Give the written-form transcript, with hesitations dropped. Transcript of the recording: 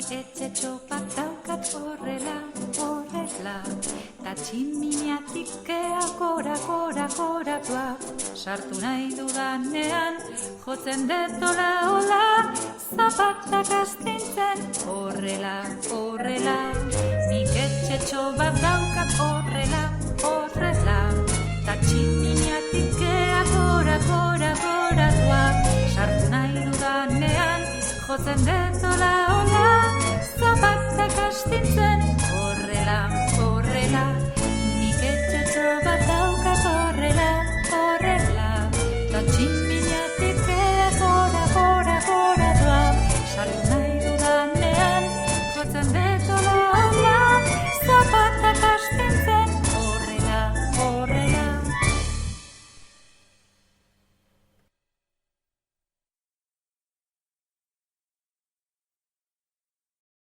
Etxetxo bat daukat horrela, ta tximiniatik ea goratua. Sartu nahi dudanean, jotzen dut ola, zapatak astintzen horrela. Nik etxetxo bat daukat horrela, ta tximiniatik ea goratua. Sartu nahi dudanean, jotzen dut ola, zapatak astintzen horrela.